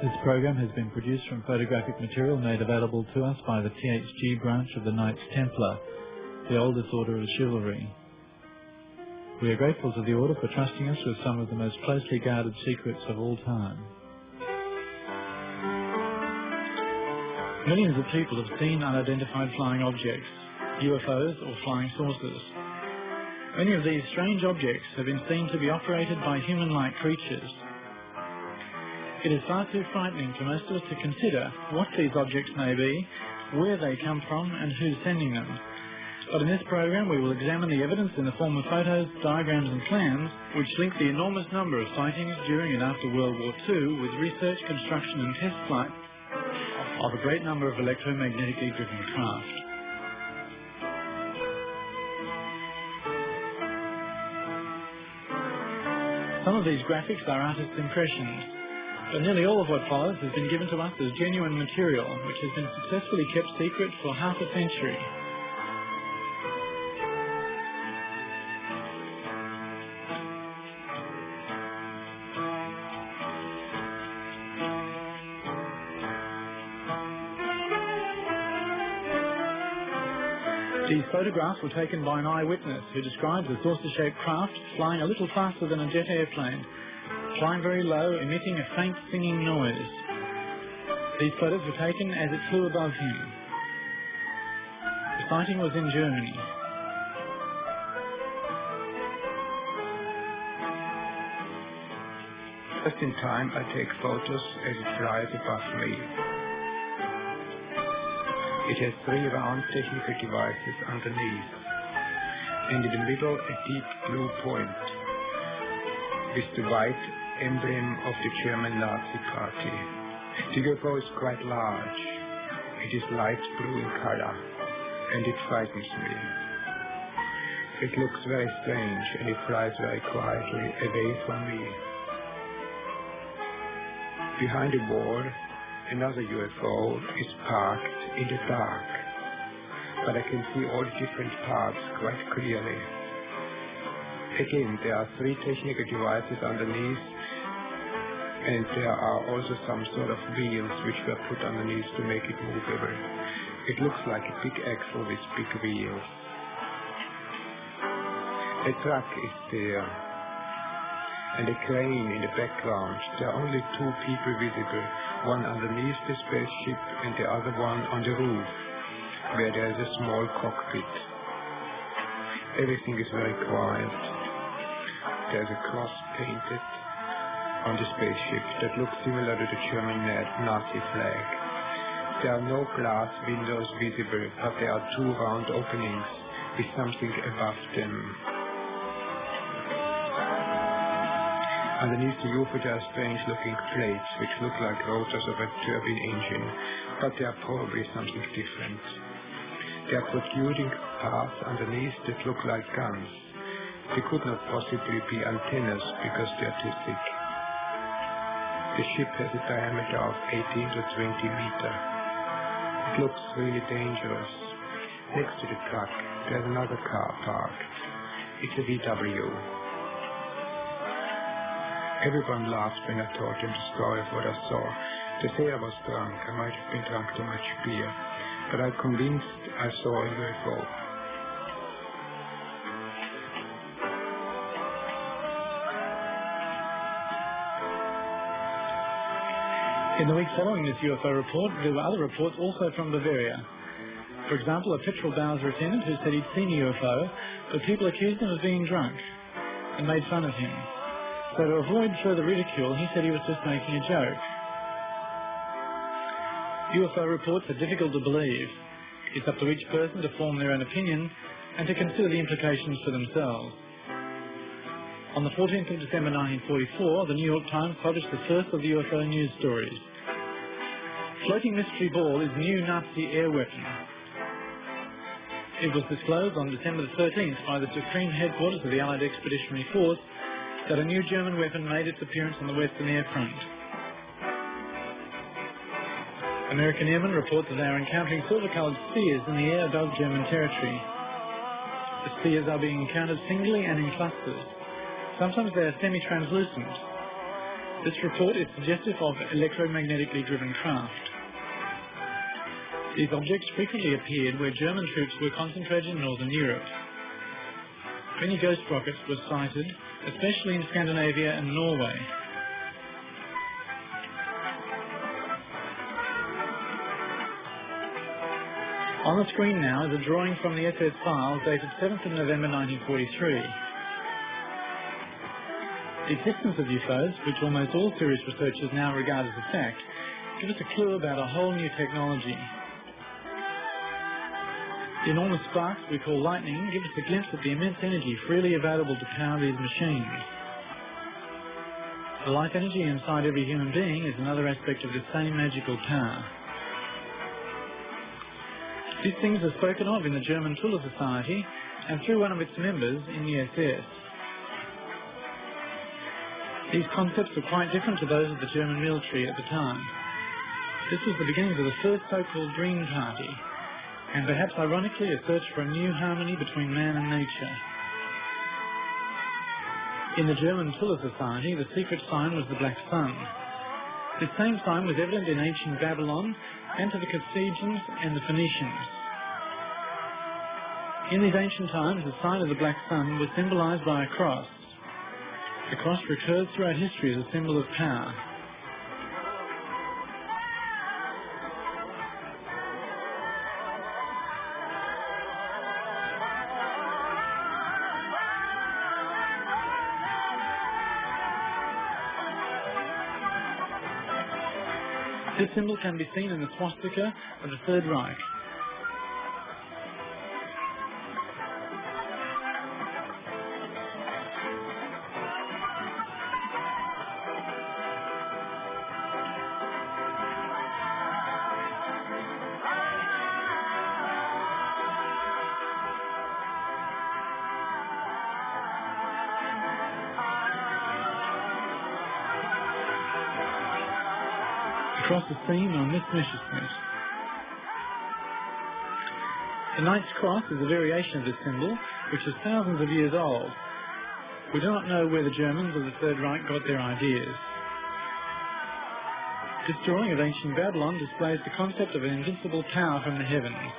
This program has been produced from photographic material made available to us by the THG branch of the Knights Templar, the oldest order of chivalry. We are grateful to the order for trusting us with some of the most closely guarded secrets of all time. Millions of people have seen unidentified flying objects, UFOs or flying saucers. Many of these strange objects have been seen to be operated by human-like creatures. It is far too frightening for most of us to consider what these objects may be, where they come from and who's sending them. But in this program we will examine the evidence in the form of photos, diagrams and plans which link the enormous number of sightings during and after World War II with research, construction and test flight of a great number of electromagnetically driven craft. Some of these graphics are artists' impressions, but nearly all of what follows has been given to us as genuine material, which has been successfully kept secret for half a century. These photographs were taken by an eyewitness who describes a saucer-shaped craft flying a little faster than a jet airplane, flying very low, emitting a faint singing noise. These photos were taken as it flew above him. The sighting was in Germany. Just in time I take photos as it flies above me. It has three round technical devices underneath, and in the middle a deep blue point with the white emblem of the German Nazi Party. The UFO is quite large. It is light blue in color, and it frightens me. It looks very strange, and it flies very quietly away from me. Behind the wall, another UFO is parked in the dark, but I can see all the different parts quite clearly. Again, there are three technical devices underneath, and there are also some sort of wheels which were put underneath to make it movable. It looks like a big axle with big wheels. A truck is there, and a crane in the background. There are only two people visible, one underneath the spaceship and the other one on the roof, where there is a small cockpit. Everything is very quiet. There is a cross painted on the spaceship that looks similar to the German Nazi flag. There are no glass windows visible, but there are two round openings with something above them. Underneath the UFO there are strange-looking plates which look like rotors of a turbine engine, but they are probably something different. There are protruding parts underneath that look like guns. They could not possibly be antennas because they are too thick. The ship has a diameter of 18 to 20 meters. It looks really dangerous. Next to the truck there's another car parked. It's a VW. Everyone laughed when I told them the story of what I saw. They say I was drunk. I might have been drunk too much beer, but I'm convinced I saw a UFO. In the week following this UFO report, there were other reports also from Bavaria. For example, a petrol bowser lieutenant who said he'd seen a UFO, but people accused him of being drunk and made fun of him. So to avoid further ridicule, he said he was just making a joke. UFO reports are difficult to believe. It's up to each person to form their own opinion and to consider the implications for themselves. On the 14th of December 1944, the New York Times published the first of the UFO news stories. Floating mystery ball is new Nazi air weapon. It was disclosed on December the 13th by the Supreme Headquarters of the Allied Expeditionary Force that a new German weapon made its appearance on the Western Air Front. American airmen report that they are encountering silver-coloured spheres in the air above German territory. The spheres are being encountered singly and in clusters. Sometimes they are semi-translucent. This report is suggestive of electromagnetically driven craft. These objects frequently appeared where German troops were concentrated in northern Europe. Many ghost rockets were sighted, especially in Scandinavia and Norway. On the screen now is a drawing from the SS file dated 7th of November 1943. The existence of UFOs, which almost all serious researchers now regard as a fact, give us a clue about a whole new technology. The enormous sparks we call lightning give us a glimpse at the immense energy freely available to power these machines. The life energy inside every human being is another aspect of the same magical power. These things are spoken of in the German Tuller Society and through one of its members in the SS. These concepts were quite different to those of the German military at the time. This was the beginnings of the first so-called Green Party, and perhaps ironically a search for a new harmony between man and nature. In the German Tuller Society, the secret sign was the Black Sun. This same sign was evident in ancient Babylon and to the Carthaginians and the Phoenicians. In these ancient times, the sign of the Black Sun was symbolized by a cross. The cross recurs throughout history as a symbol of power. This symbol can be seen in the swastika of the Third Reich. Across the seam on this Messerschmitt. The Knight's Cross is a variation of this symbol, which is thousands of years old. We do not know where the Germans of the Third Reich got their ideas. This drawing of ancient Babylon displays the concept of an invincible power from the heavens.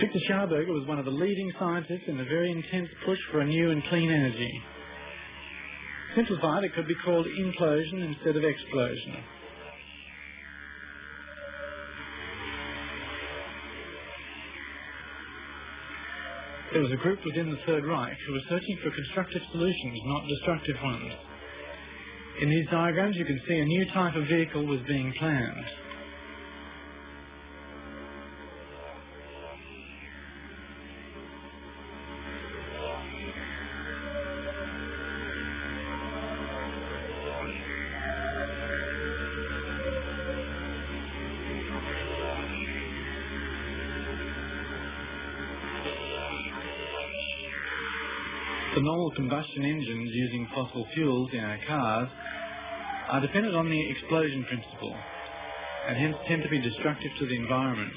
Victor Scharberger was one of the leading scientists in the very intense push for a new and clean energy. Simplified, it could be called implosion instead of explosion. There was a group within the Third Reich who were searching for constructive solutions, not destructive ones. In these diagrams you can see a new type of vehicle was being planned. The normal combustion engines using fossil fuels in our cars are dependent on the explosion principle and hence tend to be destructive to the environment.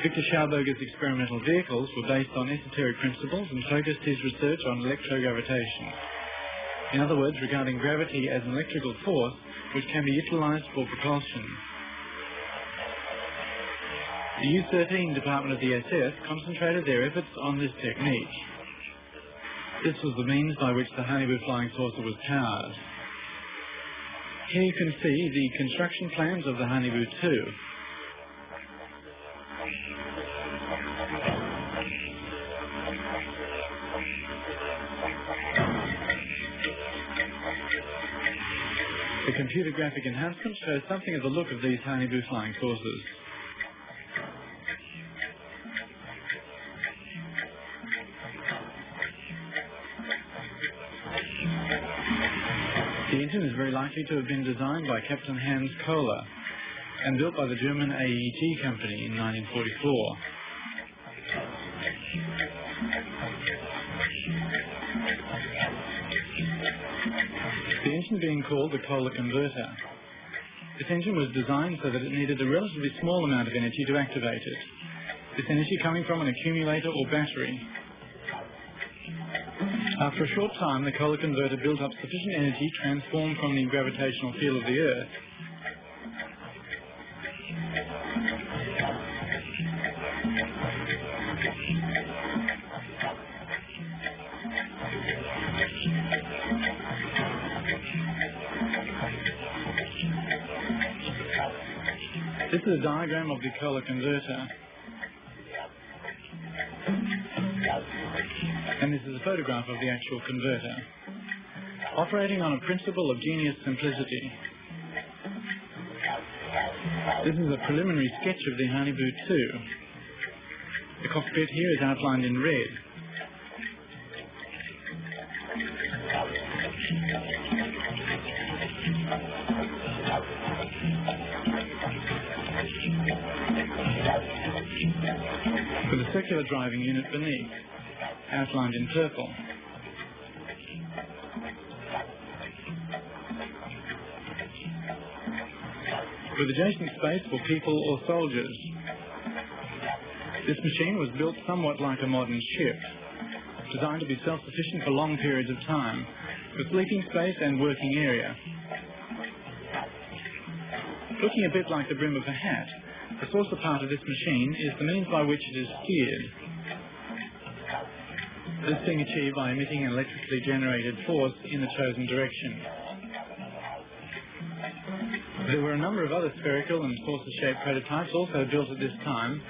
Victor Scharberger's experimental vehicles were based on esoteric principles and focused his research on electrogravitation. In other words, regarding gravity as an electrical force which can be utilized for propulsion. The U-13 department of the SS concentrated their efforts on this technique. This was the means by which the Haunebu flying saucer was powered. Here you can see the construction plans of the Haunebu 2. The computer graphic enhancement shows something of the look of these Haunebu flying saucers. The engine is very likely to have been designed by Captain Hans Kohler and built by the German AEG company in 1944. The engine being called the Kohler converter. This engine was designed so that it needed a relatively small amount of energy to activate it, this energy coming from an accumulator or battery. After a short time, the Kohler converter built up sufficient energy transformed from the gravitational field of the Earth This is a diagram of the Kohler converter, and this is a photograph of the actual converter, operating on a principle of genius simplicity. This is a preliminary sketch of the Haunebu 2. The cockpit here is outlined in red. With a circular driving unit beneath, outlined in purple. With adjacent space for people or soldiers. This machine was built somewhat like a modern ship, designed to be self-sufficient for long periods of time, with sleeping space and working area. Looking a bit like the brim of a hat, the saucer part of this machine is the means by which it is steered. This being achieved by emitting an electrically generated force in the chosen direction. There were a number of other spherical and saucer-shaped prototypes also built at this time,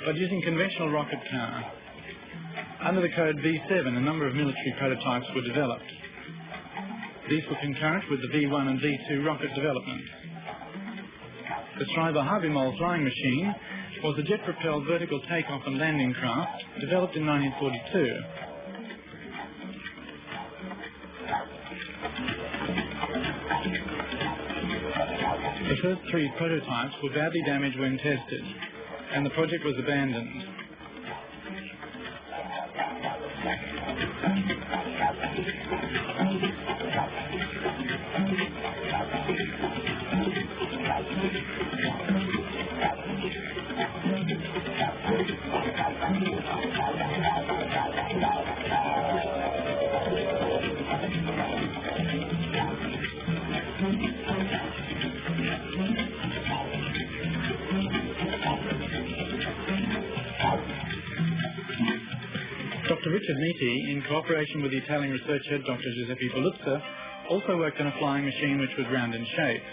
but using conventional rocket power. Under the code V7, a number of military prototypes were developed. These were concurrent with the V1 and V2 rocket development. The Schreiber-Habimol flying machine was a jet-propelled vertical takeoff and landing craft developed in 1942. The first three prototypes were badly damaged when tested, and the project was abandoned. Dr. Richard Nitti, in cooperation with the Italian researcher Dr. Giuseppe Paluzza, also worked on a flying machine which was round in shape,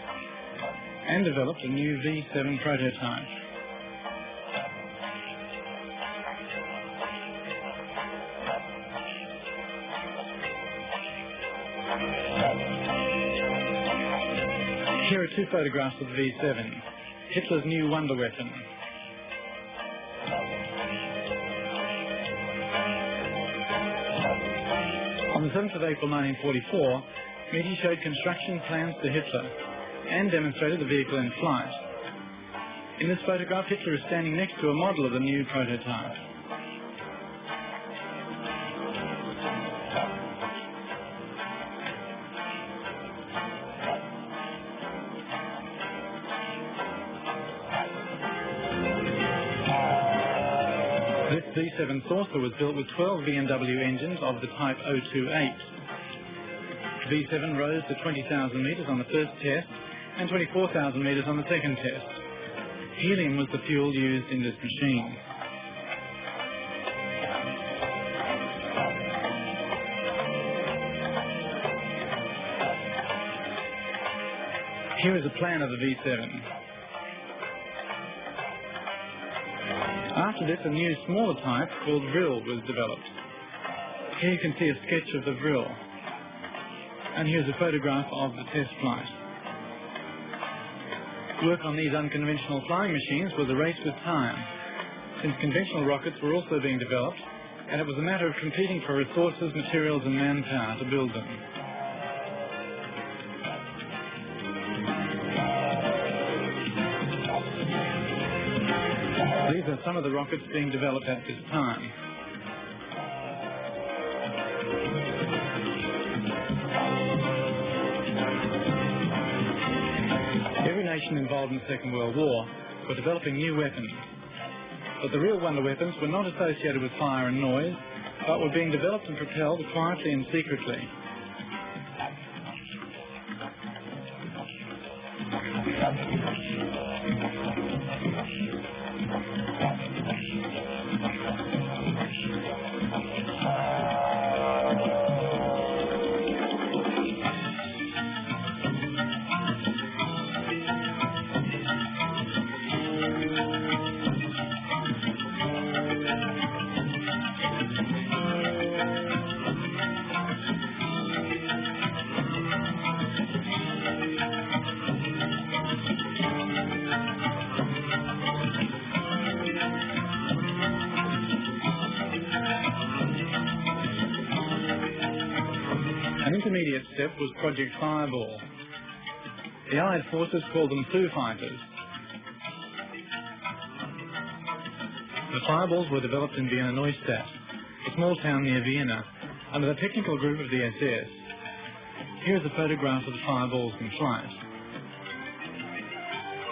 and developed a new V7 prototype. Here are two photographs of the V7, Hitler's new wonder weapon. On the 7th of April 1944, Nitti showed construction plans to Hitler and demonstrated the vehicle in flight. In this photograph, Hitler is standing next to a model of the new prototype. This V7 saucer was built with 12 BMW engines of the type 028. V7 rose to 20,000 metres on the first test and 24,000 metres on the second test. Helium was the fuel used in this machine. Here is a plan of the V7. After this, a new smaller type called Vril was developed. Here you can see a sketch of the Vril. And here's a photograph of the test flight. Work on these unconventional flying machines was a race with time, since conventional rockets were also being developed, and it was a matter of competing for resources, materials and manpower to build them. These are some of the rockets being developed at this time. Every nation involved in the Second World War were developing new weapons. But the real wonder weapons were not associated with fire and noise, but were being developed and propelled quietly and secretly. An intermediate step was Project Fireball. The Allied forces called them Foo Fighters. The Fireballs were developed in Vienna Neustadt, a small town near Vienna, under the technical group of the SS. Here is a photograph of the Fireballs in flight.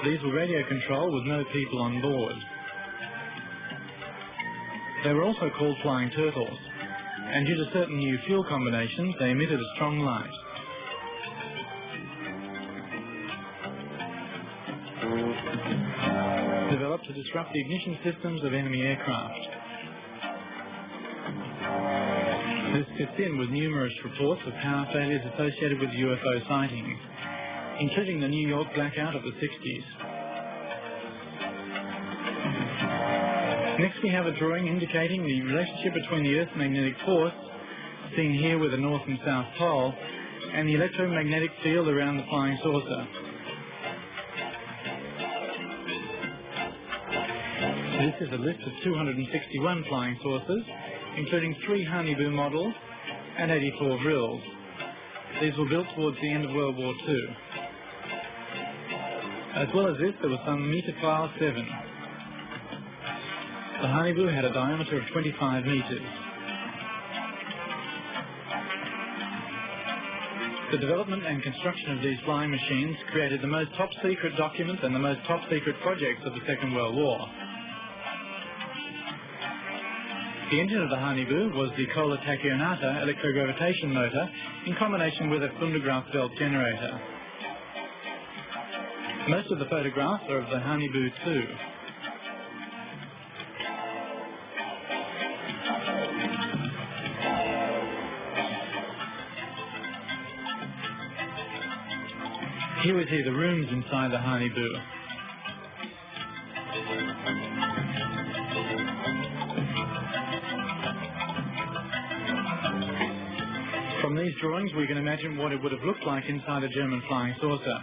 These were radio controlled with no people on board. They were also called Flying Turtles, and due to certain new fuel combinations, they emitted a strong light. Developed to disrupt the ignition systems of enemy aircraft. This fits in with numerous reports of power failures associated with UFO sightings, including the New York blackout of the 60s. Next we have a drawing indicating the relationship between the Earth's magnetic force, seen here with the North and South Pole, and the electromagnetic field around the flying saucer. This is a list of 261 flying saucers, including 3 Haunebu models and 84 Vrils. These were built towards the end of World War II. As well as this, there was some Meterpfeil 7. The Haunebu had a diameter of 25 meters. The development and construction of these flying machines created the most top-secret documents and the most top-secret projects of the Second World War. The engine of the Haunebu was the Kohler Tachionata electrogravitation motor in combination with a Fundergraf belt generator. Most of the photographs are of the Haunebu 2. Here we see the rooms inside the Haunebu. From these drawings we can imagine what it would have looked like inside a German flying saucer.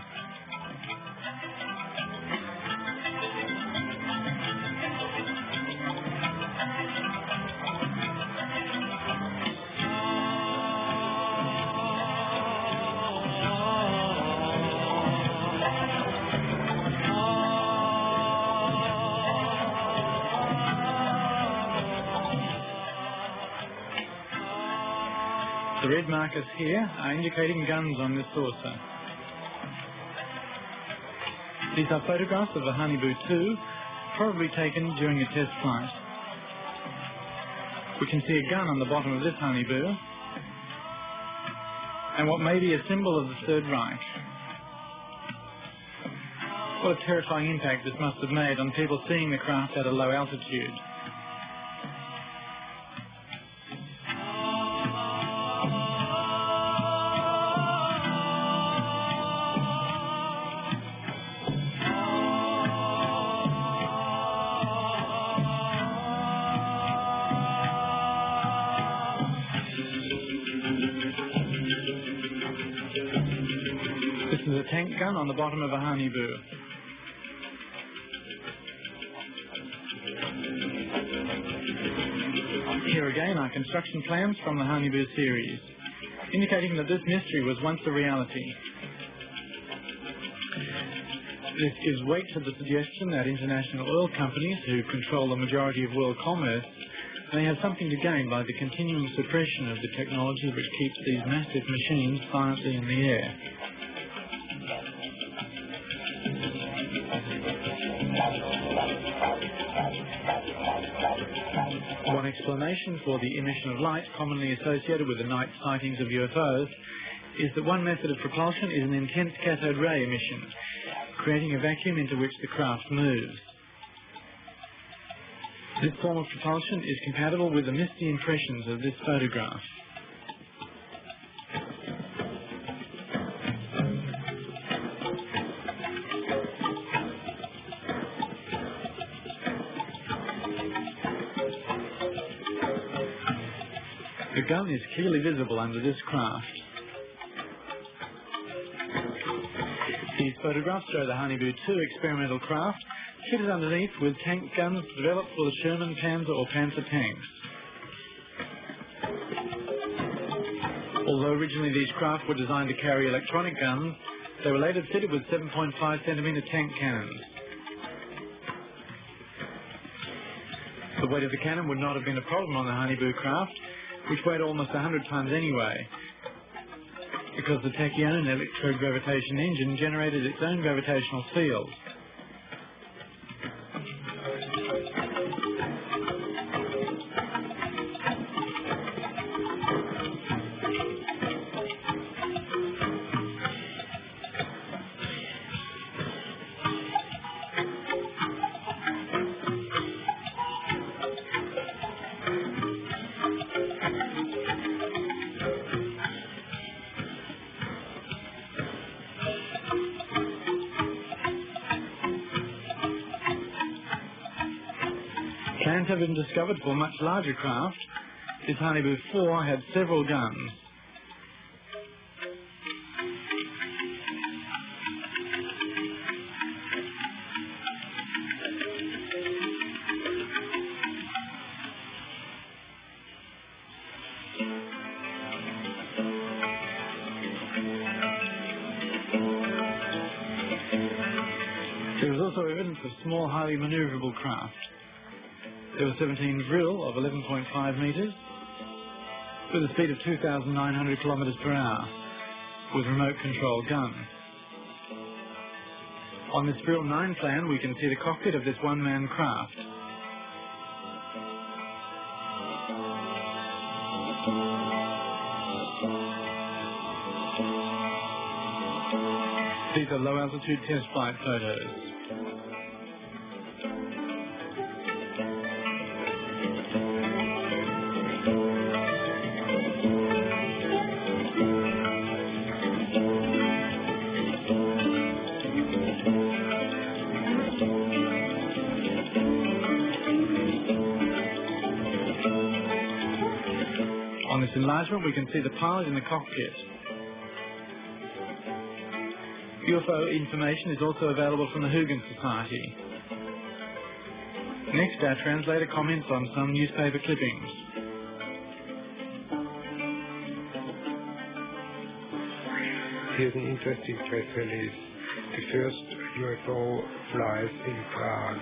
The red markers here are indicating guns on this saucer. These are photographs of the Haunebu 2, probably taken during a test flight. We can see a gun on the bottom of this Haunebu, and what may be a symbol of the Third Reich. What a terrifying impact this must have made on people seeing the craft at a low altitude. is a tank gun on the bottom of a Haunebu. Here again are construction plans from the Haunebu series, indicating that this mystery was once a reality. This gives weight to the suggestion that international oil companies, who control the majority of world commerce, may have something to gain by the continuing suppression of the technology which keeps these massive machines silently in the air. One explanation for the emission of light commonly associated with the night sightings of UFOs is that one method of propulsion is an intense cathode ray emission, creating a vacuum into which the craft moves. This form of propulsion is compatible with the misty impressions of this photograph. The gun is clearly visible under this craft. These photographs show the Haunebu 2 experimental craft fitted underneath with tank guns developed for the Sherman Panzer or Panzer tanks. Although originally these craft were designed to carry electronic guns, they were later fitted with 7.5 centimetre tank cannons. The weight of the cannon would not have been a problem on the Haunebu craft, which weighed almost 100 tons anyway, because the tachyon electrogravitation engine generated its own gravitational field. Plans have been discovered for much larger craft. This Haunebu 4 had several guns. There was also evidence of small, highly manoeuvrable craft. There was 17 drill of 11.5 metres with a speed of 2,900 kilometres per hour with remote control guns. On this drill 9 plan we can see the cockpit of this one-man craft. These are low-altitude test flight photos. On this enlargement we can see the pilot in the cockpit. UFO information is also available from the Huygens Society. Next, our translator comments on some newspaper clippings. Here's an interesting press release. The first UFO flies in Prague.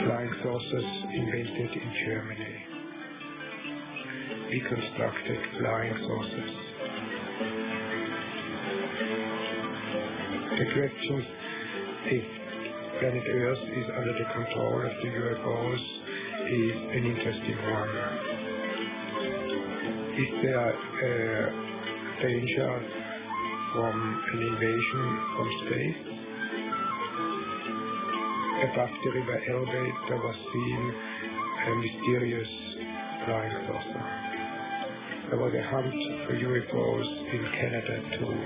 Flying saucers invented in Germany. Reconstructed flying saucers. The question if planet Earth is under the control of the UFOs is an interesting one. Is there a danger from an invasion from space? Above the river Elbe there was seen a mysterious flying saucer. There was a hunt for UFOs in Canada too.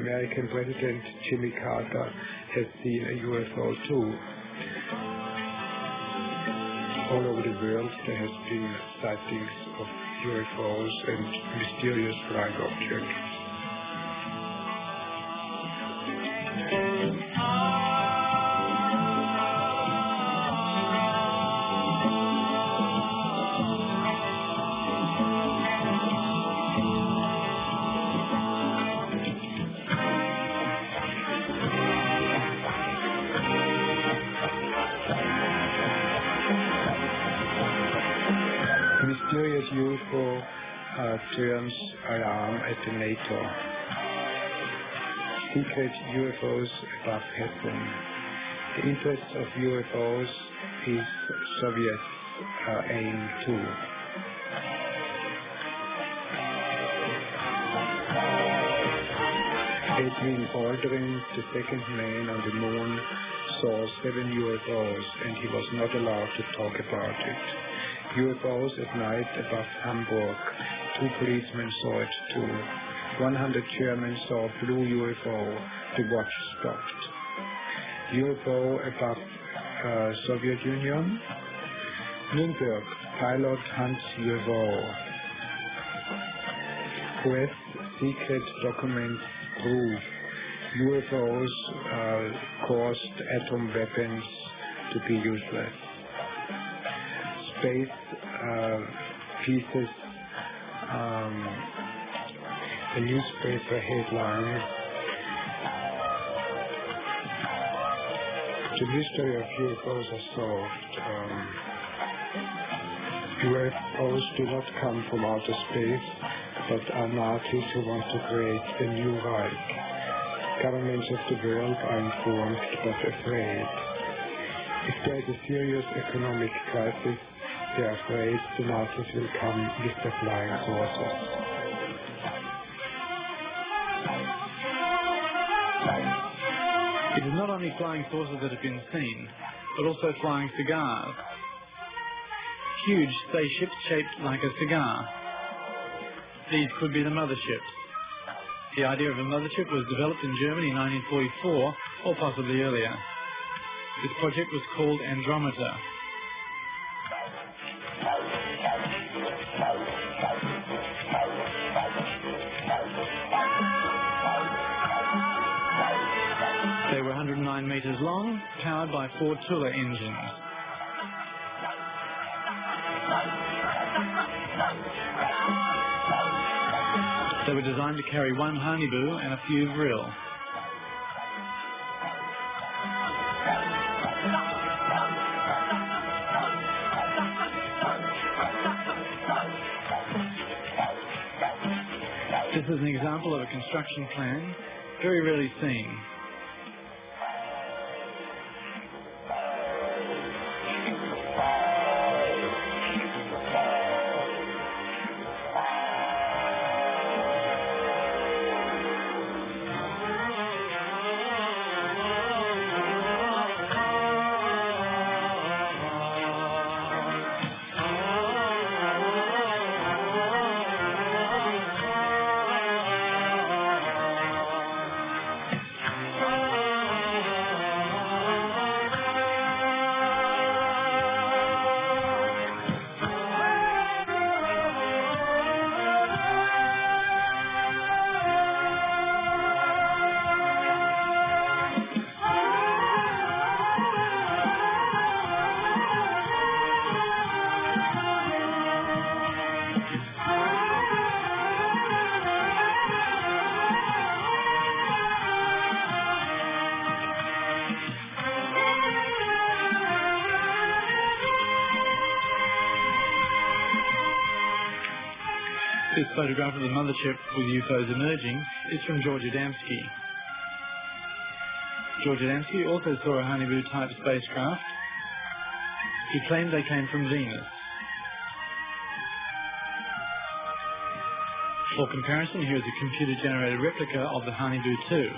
American President Jimmy Carter has seen a UFO too. All over the world there has been sightings of UFOs and mysterious flying objects. Mysterious UFO turns alarm at the NATO. Secret UFOs above Hessen. The interest of UFOs is Soviet aim too. Edwin Aldrin, the second man on the moon, saw 7 UFOs and he was not allowed to talk about it. UFOs at night above Hamburg. 2 policemen saw it too. 100 Germans saw a blue UFO. The watch stopped. UFO above Soviet Union. Nuremberg. Pilot hunts UFO. US secret documents prove UFOs caused atom weapons to be useless. Space pieces, a newspaper headline. The mystery of UFOs is solved. UFOs do not come from outer space, but are Nazis who want to create a new Reich. Governments of the world are informed but afraid. If there is a serious economic crisis, they are afraid the Nazis will come with their flying saucers. It is not only flying saucers that have been seen, but also flying cigars. Huge spaceships shaped like a cigar. These could be the motherships. The idea of a mothership was developed in Germany in 1944, or possibly earlier. This project was called Andromeda. They were 109 meters long, powered by 4 Tula engines. They were designed to carry 1 Haunebu and a few vril. This is an example of a construction plan very rarely seen. This photograph of the mothership with UFOs emerging is from George Adamski. George Adamski also saw a Haunebu-type spacecraft. He claimed they came from Venus. For comparison, here is a computer-generated replica of the Haunebu 2.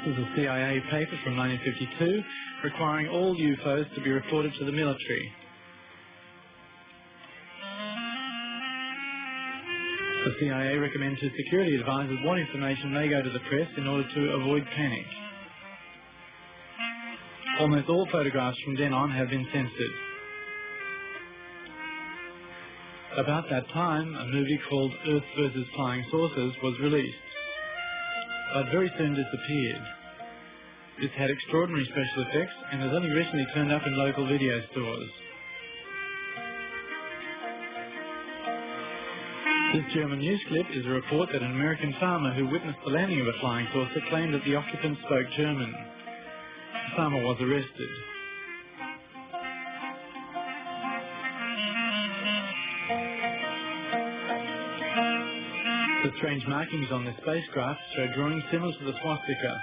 is a CIA paper from 1952 requiring all UFOs to be reported to the military. The CIA recommends to security advisors what information may go to the press in order to avoid panic. Almost all photographs from then on have been censored. About that time, a movie called Earth vs. Flying Saucers was released, but very soon disappeared. This had extraordinary special effects and has only recently turned up in local video stores. This German news clip is a report that an American farmer who witnessed the landing of a flying saucer claimed that the occupants spoke German. The farmer was arrested. The strange markings on this spacecraft show drawings similar to the swastika.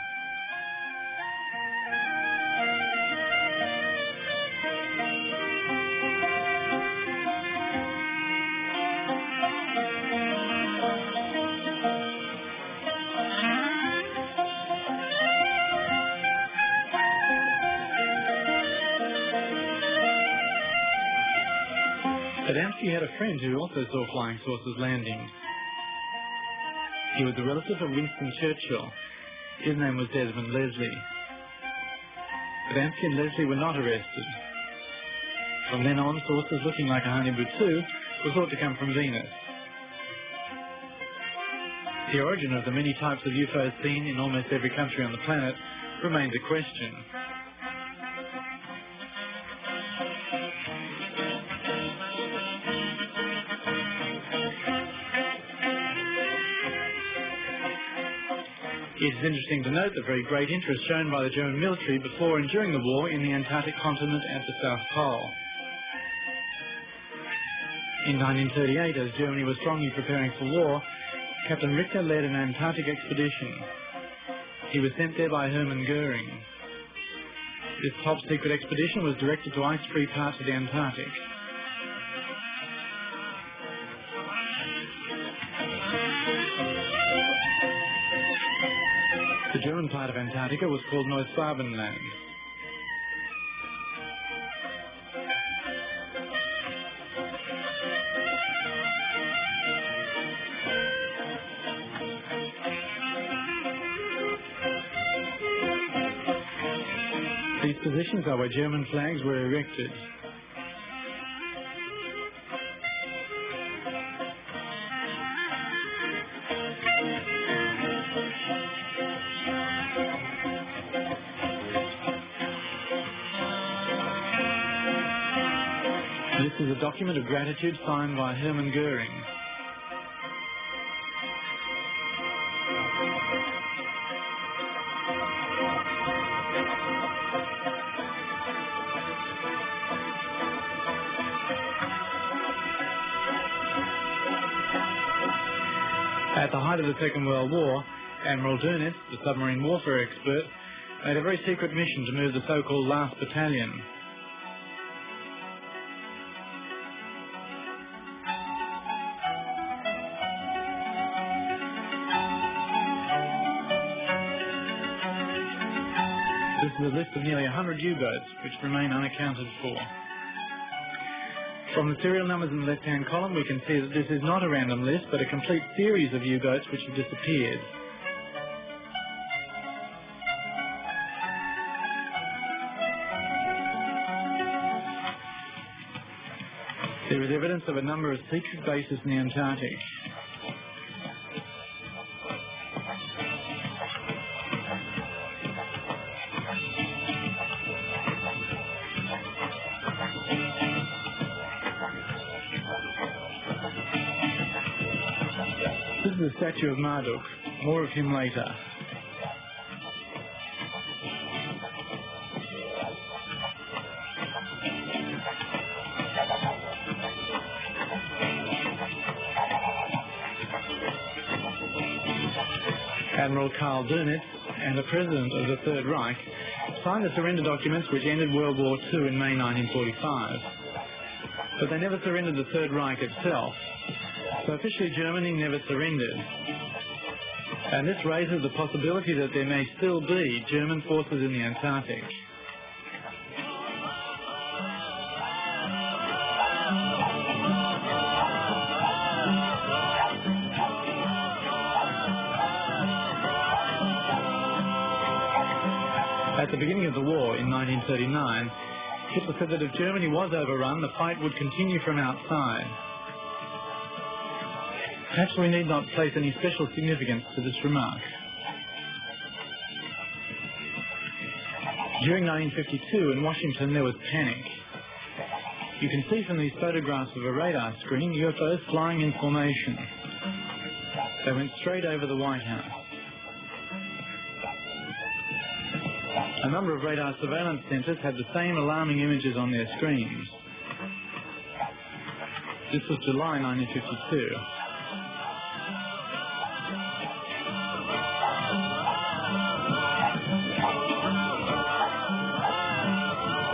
Adamski had a friend who also saw flying saucers landing. He was a relative of Winston Churchill. His name was Desmond Leslie. Adamski and Leslie were not arrested. From then on, saucers looking like a Haunebu 2 were thought to come from Venus. The origin of the many types of UFOs seen in almost every country on the planet remains a question. It is interesting to note the very great interest shown by the German military before and during the war in the Antarctic continent at the South Pole. In 1938, as Germany was strongly preparing for war, Captain Richter led an Antarctic expedition. He was sent there by Hermann Goering. This top-secret expedition was directed to ice-free parts of the Antarctic. The German part of Antarctica was called Neuswabenland. These positions are where German flags were erected. This is a document of gratitude signed by Hermann Goering. At the height of the Second World War, Admiral Dönitz, the submarine warfare expert, made a very secret mission to move the so-called Last Battalion. This is a list of nearly 100 U-boats which remain unaccounted for. From the serial numbers in the left-hand column, we can see that this is not a random list, but a complete series of U-boats which have disappeared. There is evidence of a number of secret bases in the Antarctic. This is a statue of Marduk. More of him later. Admiral Karl Dönitz and the President of the Third Reich signed the surrender documents which ended World War II in May 1945. But they never surrendered the Third Reich itself. So officially Germany never surrendered. And this raises the possibility that there may still be German forces in the Antarctic. At the beginning of the war in 1939, Hitler said that if Germany was overrun, the fight would continue from outside. Perhaps we need not place any special significance to this remark. During 1952 in Washington there was panic. You can see from these photographs of a radar screen UFOs flying in formation. They went straight over the White House. A number of radar surveillance centres had the same alarming images on their screens. This was July 1952.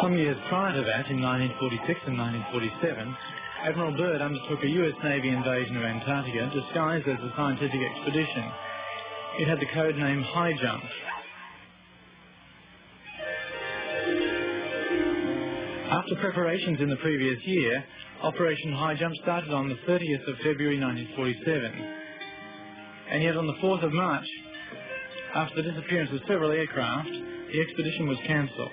Some years prior to that, in 1946 and 1947, Admiral Byrd undertook a US Navy invasion of Antarctica disguised as a scientific expedition. It had the code name Highjump. After preparations in the previous year, Operation Highjump started on the 30th of February 1947. And yet on the 4th of March, after the disappearance of several aircraft, the expedition was cancelled.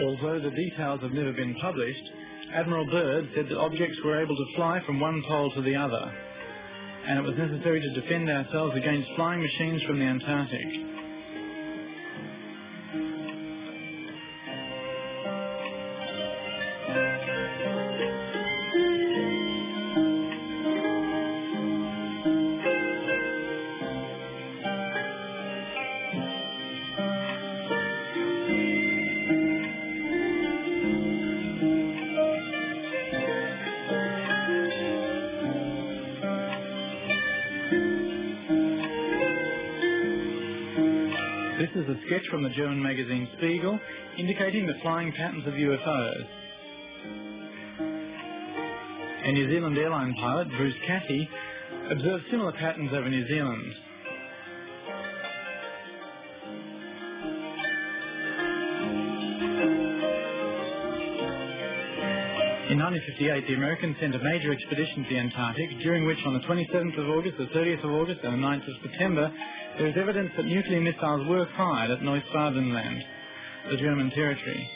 Although the details have never been published, Admiral Byrd said that objects were able to fly from one pole to the other, and it was necessary to defend ourselves against flying machines from the Antarctic. This is a sketch from the German magazine Spiegel, indicating the flying patterns of UFOs. A New Zealand airline pilot, Bruce Cathy, observed similar patterns over New Zealand. In 1958, the Americans sent a major expedition to the Antarctic, during which on the 27th of August, the 30th of August and the 9th of September, there is evidence that nuclear missiles were fired at Neusbadenland, the German territory.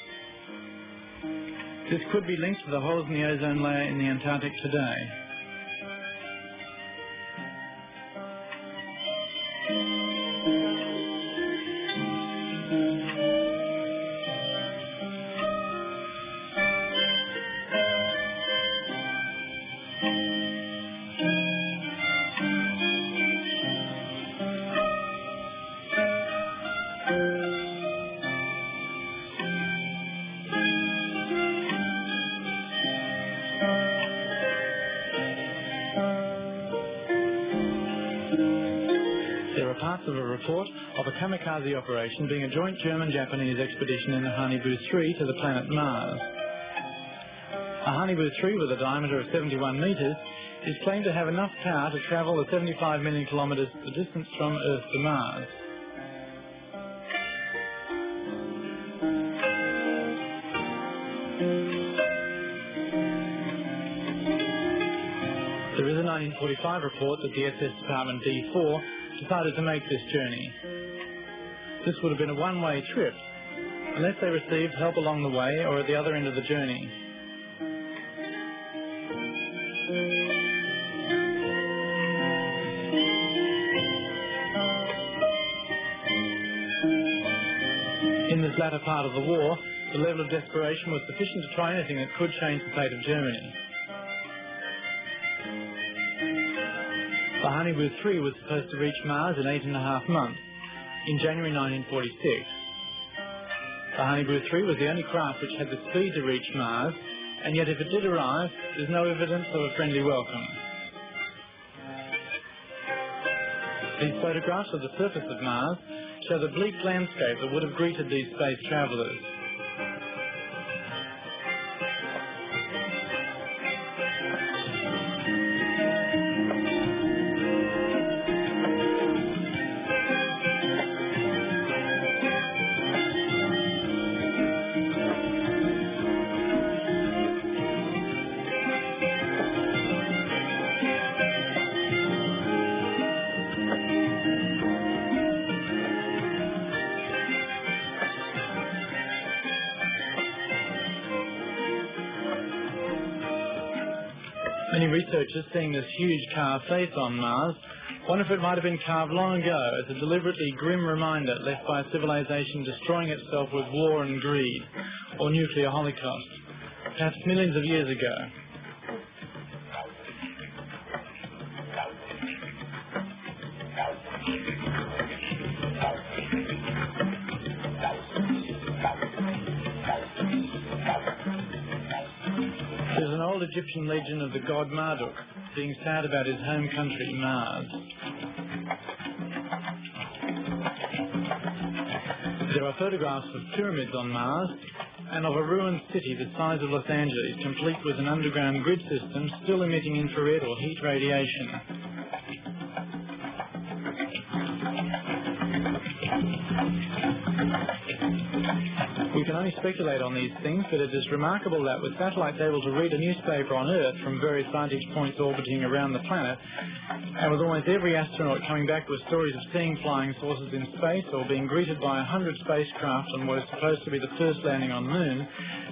This could be linked to the holes in the ozone layer in the Antarctic today. Parts of a report of a kamikaze operation being a joint German-Japanese expedition in the Haunebu 3 to the planet Mars. A Haunebu 3 with a diameter of 71 metres is claimed to have enough power to travel the 75 million kilometres the distance from Earth to Mars. There is a 1945 report that the SS Department D4 decided to make this journey. This would have been a one-way trip, unless they received help along the way or at the other end of the journey. In this latter part of the war, the level of desperation was sufficient to try anything that could change the fate of Germany. The Haunebu 3 was supposed to reach Mars in 8.5 months, in January 1946. The Haunebu 3 was the only craft which had the speed to reach Mars, and yet if it did arrive, there's no evidence of a friendly welcome. These photographs of the surface of Mars show the bleak landscape that would have greeted these space travellers. Many researchers, seeing this huge carved face on Mars, wonder if it might have been carved long ago as a deliberately grim reminder left by a civilization destroying itself with war and greed, or nuclear holocaust, perhaps millions of years ago. There's an old Egyptian legend of the god Marduk being sad about his home country, Mars. There are photographs of pyramids on Mars and of a ruined city the size of Los Angeles, complete with an underground grid system still emitting infrared or heat radiation. We can only speculate on these things, but it is remarkable that with satellites able to read a newspaper on Earth from various vantage points orbiting around the planet, and with almost every astronaut coming back with stories of seeing flying saucers in space or being greeted by 100 spacecraft on what is supposed to be the first landing on the Moon,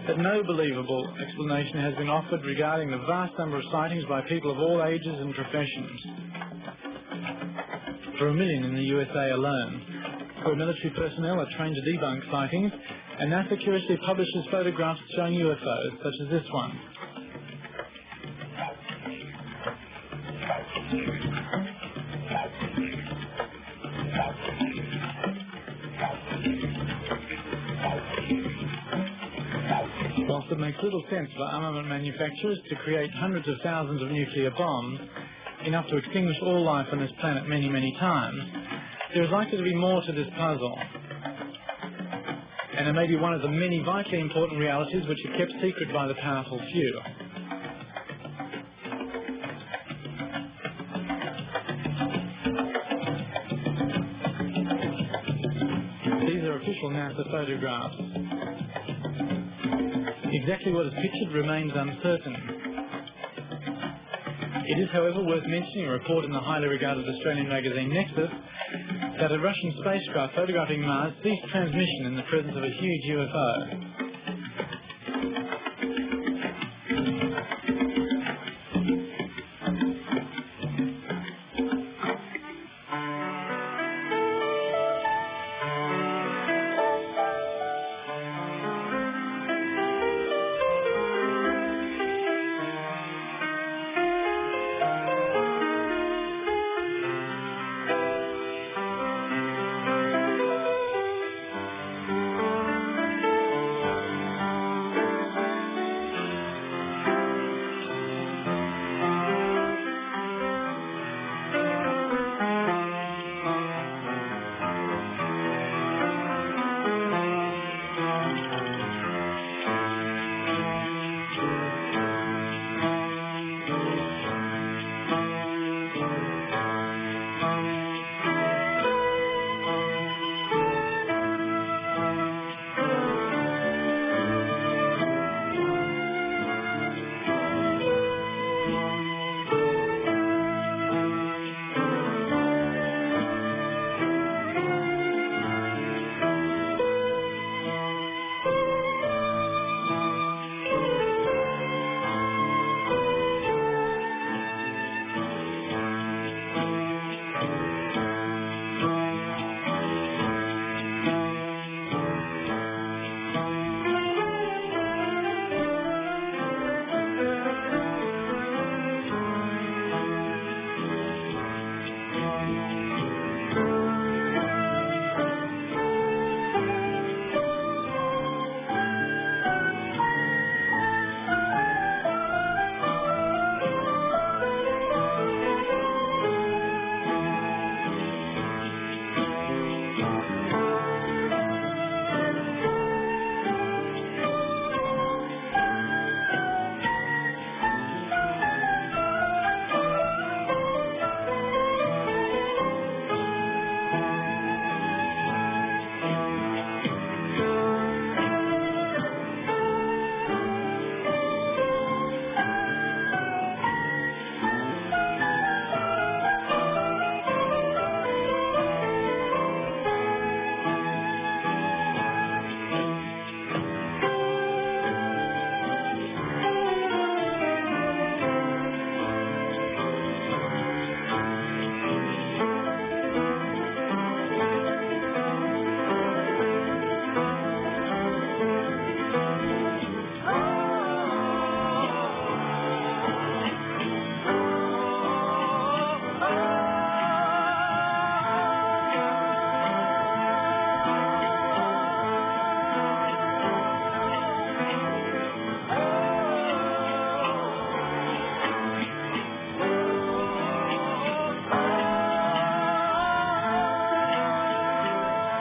that no believable explanation has been offered regarding the vast number of sightings by people of all ages and professions. For 1 million in the USA alone, where military personnel are trained to debunk sightings, and NASA curiously publishes photographs showing UFOs, such as this one. Whilst it makes little sense for armament manufacturers to create hundreds of thousands of nuclear bombs, enough to extinguish all life on this planet many, many times, there is likely to be more to this puzzle. And it may be one of the many vitally important realities which are kept secret by the powerful few. These are official NASA photographs. Exactly what is pictured remains uncertain. It is, however, worth mentioning a report in the highly regarded Australian magazine Nexus that a Russian spacecraft photographing Mars ceased transmission in the presence of a huge UFO.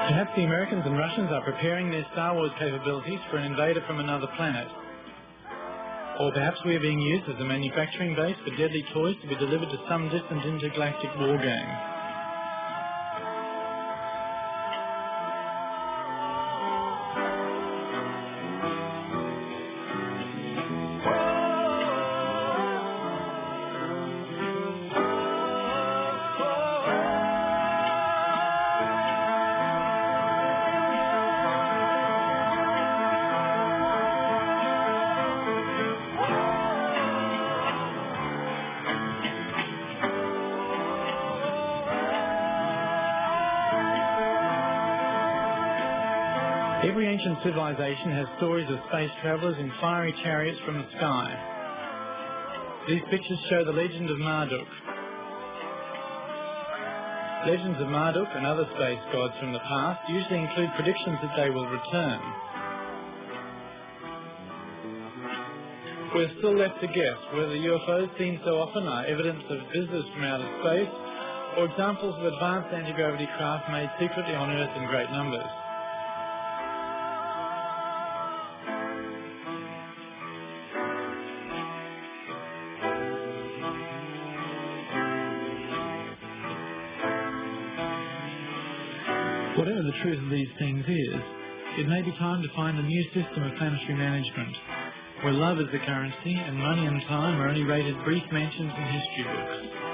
Perhaps the Americans and Russians are preparing their Star Wars capabilities for an invader from another planet. Or perhaps we are being used as a manufacturing base for deadly toys to be delivered to some distant intergalactic war game. Every ancient civilization has stories of space travellers in fiery chariots from the sky. These pictures show the legend of Marduk. Legends of Marduk and other space gods from the past usually include predictions that they will return. We're still left to guess whether UFOs seen so often are evidence of visitors from outer space or examples of advanced anti-gravity craft made secretly on Earth in great numbers. Whatever the truth of these things is, it may be time to find a new system of planetary management, where love is the currency and money and time are only rated brief mentions in history books.